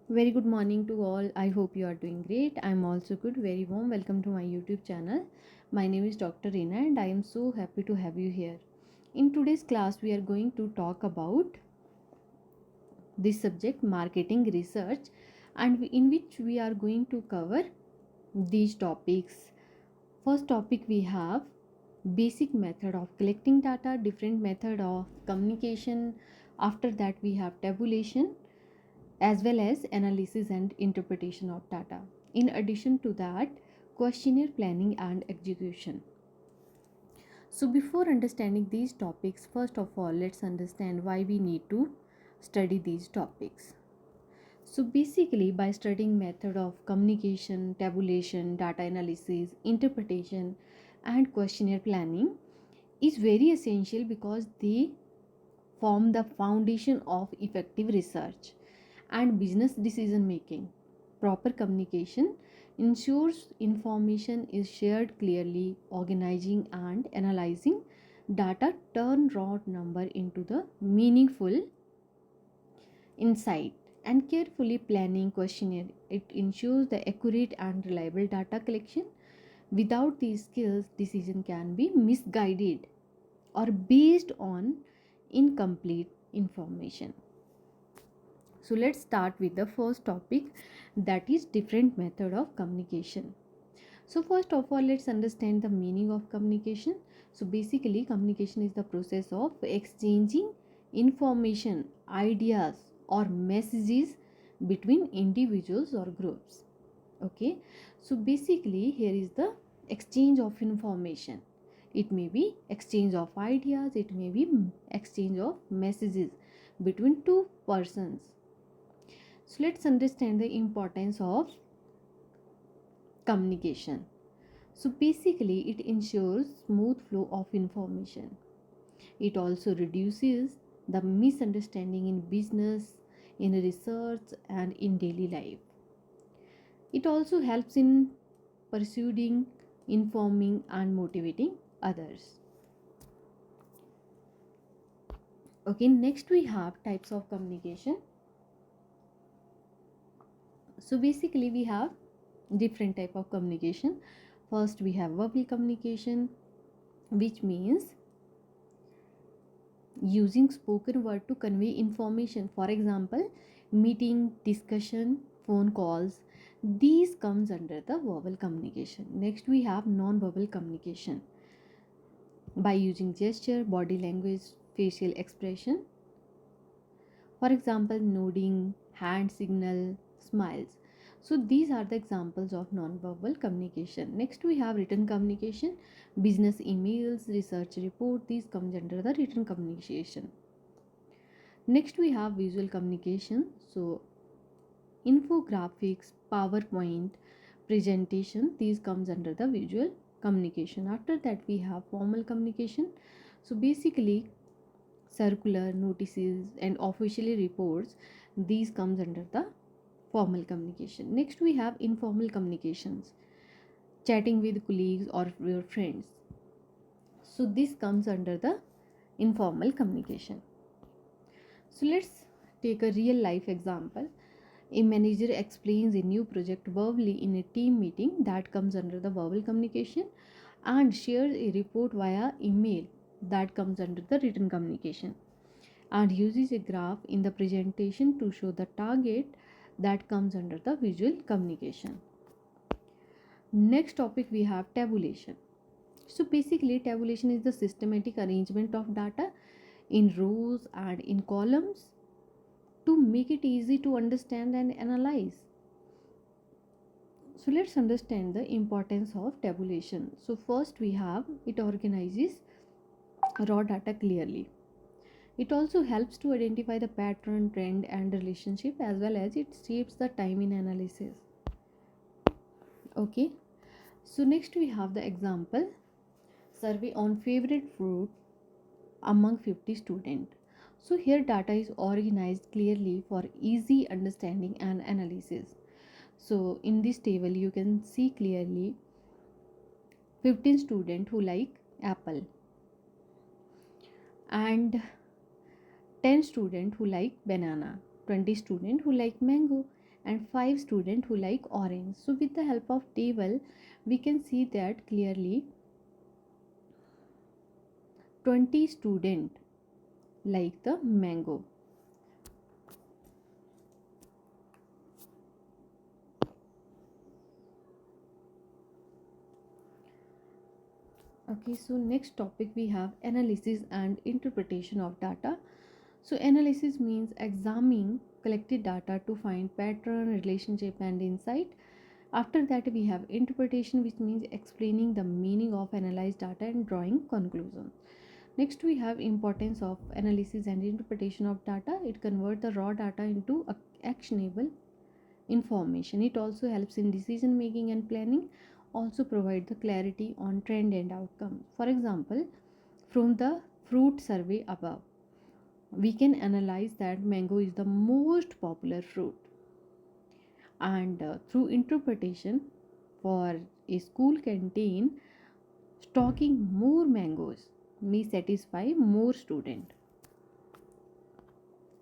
Very good morning to all. I hope you are doing great. I'm also good. Very warm welcome to my YouTube channel. My name is Dr. Reena and I am so happy to have you here. In today's class, we are going to talk about this subject marketing research and in which we are going to cover these topics. First topic we have basic method of collecting data, different method of communication. After that we have tabulation as well as analysis and interpretation of data. In addition to that, questionnaire planning and execution. So, before understanding these topics, first of all, let's understand why we need to study these topics. So, basically, by studying method of communication, tabulation, data analysis, interpretation, and questionnaire planning is very essential because they form the foundation of effective research and business decision making. Proper communication ensures information is shared clearly, organizing and analyzing data turn raw number into the meaningful insight and carefully planning questionnaire. It ensures the accurate and reliable data collection. Without these skills, decision can be misguided or based on incomplete information. So let's start with the first topic, that is different method of communication. So first of all, let's understand the meaning of communication. So basically communication is the process of exchanging information, ideas or messages between individuals or groups. Okay, so basically here is the exchange of information. It may be exchange of ideas, it may be exchange of messages between two persons. So let's understand the importance of communication. So basically it ensures smooth flow of information. It also reduces the misunderstanding in business, in research and in daily life. It also helps in pursuing, informing and motivating others. Okay, next we have types of communication. So basically we have different type of communication. First we have verbal communication, which means using spoken word to convey information. For example, meeting, discussion, phone calls, these comes under the verbal communication. Next we have non-verbal communication, by using gesture, body language, facial expression. For example, nodding, hand signal, smiles. So these are the examples of non-verbal communication. Next we have written communication, business emails, research report. These comes under the written communication. Next we have visual communication. So infographics, PowerPoint, presentation. These comes under the visual communication. After that we have formal communication. So basically circular notices and officially reports, these comes under the formal communication. Next we have informal communications, chatting with colleagues or your friends. So this comes under the informal communication. So let's take a real life example. A manager explains a new project verbally in a team meeting, that comes under the verbal communication, and shares a report via email, that comes under the written communication, and uses a graph in the presentation to show the target, that comes under the visual communication. Next topic we have tabulation. So basically tabulation is the systematic arrangement of data in rows and in columns to make it easy to understand and analyze. So let's understand the importance of tabulation. So first we have, it organizes raw data clearly. It also helps to identify the pattern, trend, and relationship, as well as it saves the time in analysis. Okay, so next we have the example, survey on favorite fruit among 50 students. So here data is organized clearly for easy understanding and analysis. So in this table you can see clearly 15 students who like apple and 10 students who like banana, 20 students who like mango, and 5 students who like orange. So with the help of table we can see that clearly 20 students like the mango. Okay, so next topic we have analysis and interpretation of data. So analysis means examining collected data to find pattern, relationship and insight. After that we have interpretation, which means explaining the meaning of analyzed data and drawing conclusions. Next we have importance of analysis and interpretation of data. It converts the raw data into actionable information. It also helps in decision making and planning, also provide the clarity on trend and outcome. For example, from the fruit survey above, we can analyze that mango is the most popular fruit, and through interpretation, for a school canteen, stocking more mangoes may satisfy more student.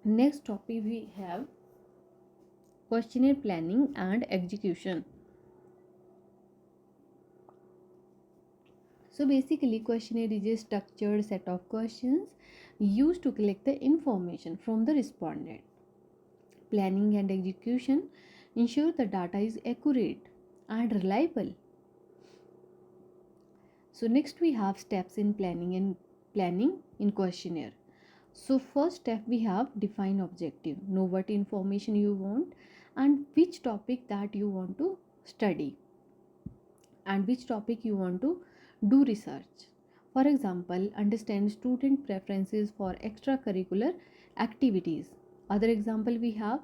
Next topic we have questionnaire planning and execution. So basically, questionnaire is a structured set of questions used to collect the information from the respondent. Planning and execution ensure the data is accurate and reliable. So next we have steps in planning in questionnaire. So first step we have define objective. Know what information you want and which topic that you want to study and which topic you want to do research. For example, understand student preferences for extracurricular activities. Other example we have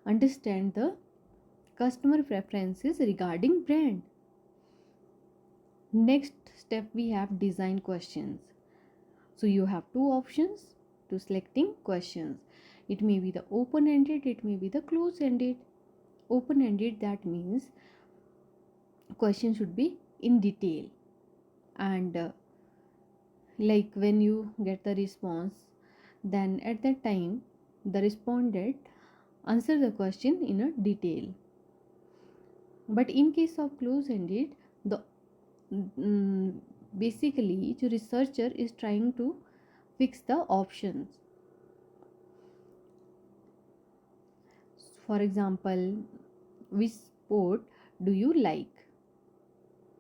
understand the customer preferences regarding brand. Next step we have design questions. So you have two options to selecting questions. It may be the open ended, it may be the close ended. Open ended, that means question should be in detail, and like when you get the response, then at that time the respondent answer the question in a detail. But in case of close ended, the mm, basically the researcher is trying to fix the options. For example, which sport do you like?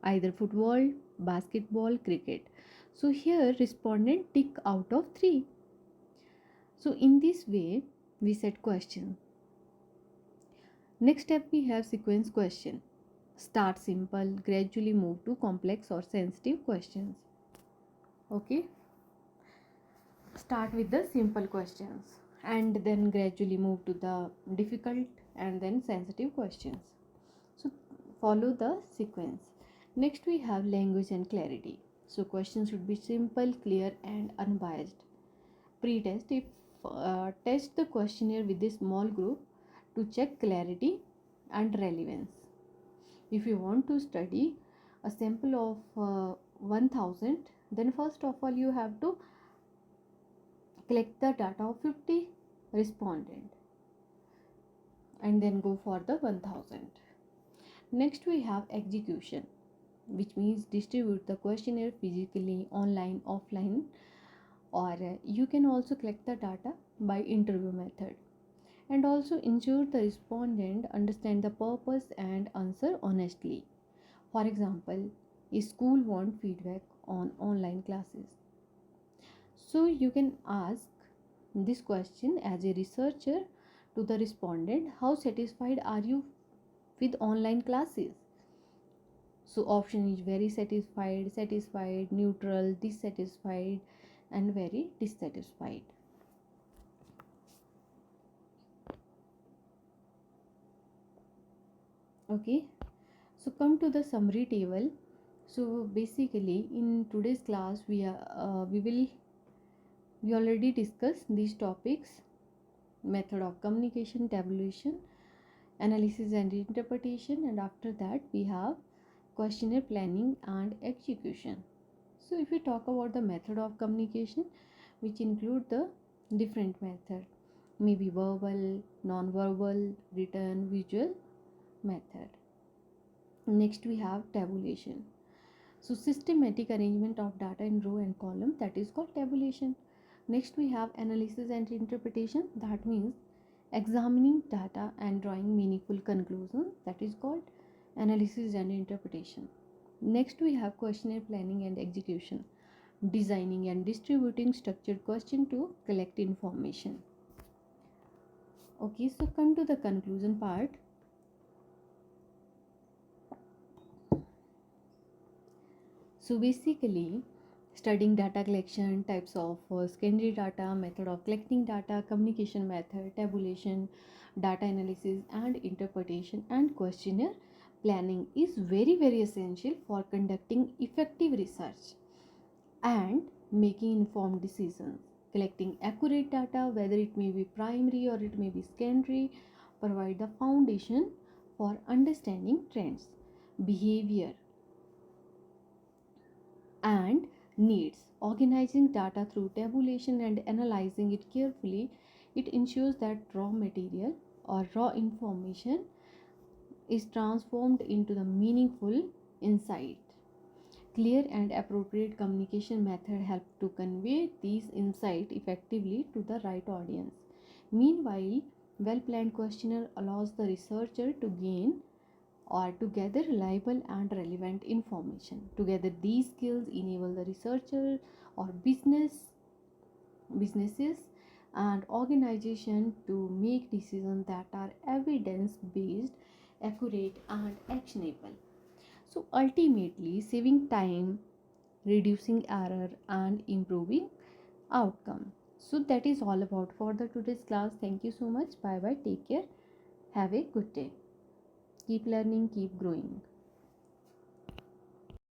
Either football, basketball, cricket. So here respondent tick out of 3. So in this way we set question. Next step we have sequence question. Start simple, gradually move to complex or sensitive questions. Okay, start with the simple questions and then gradually move to the difficult and then sensitive questions. So follow the sequence. Next we have language and clarity. So questions should be simple, clear and unbiased. Pre-test, if test the questionnaire with a small group to check clarity and relevance. If you want to study a sample of 1000, then first of all you have to collect the data of 50 respondent and then go for the 1000. Next we have execution, which means distribute the questionnaire physically, online, offline, or you can also collect the data by interview method, and also ensure the respondent understand the purpose and answer honestly. For example, a school want feedback on online classes, so you can ask this question as a researcher to the respondent: how satisfied are you with online classes? So option is very satisfied, satisfied, neutral, dissatisfied and very dissatisfied. Okay, so come to the summary table. So basically in today's class we already discussed these topics: method of communication, tabulation, analysis and interpretation, and after that we have questionnaire planning and execution. So if we talk about the method of communication, which include the different method, maybe verbal, non-verbal, written, visual method. Next we have tabulation. So systematic arrangement of data in row and column, that is called tabulation. Next we have analysis and interpretation, that means examining data and drawing meaningful conclusions, that is called analysis and interpretation. Next we have questionnaire planning and execution, designing and distributing structured question to collect information. Okay, so come to the conclusion part. So basically, studying data collection, types of secondary data, method of collecting data, communication method, tabulation, data analysis and interpretation, and questionnaire planning is very very essential for conducting effective research and making informed decisions. Collecting accurate data, whether it may be primary or it may be secondary, provide the foundation for understanding trends, behavior, and needs. Organizing data through tabulation and analyzing it carefully, it ensures that raw material or raw information is transformed into the meaningful insight. Clear and appropriate communication method help to convey these insights effectively to the right audience. Meanwhile, well-planned questionnaire allows the researcher to gain or to gather reliable and relevant information. Together, these skills enable the researcher or businesses and organization to make decisions that are evidence based, accurate, and actionable. So ultimately, saving time, reducing error, and improving outcome. So that is all about for the today's class. Thank you so much. Bye bye. Take care. Have a good day. Keep learning, keep growing.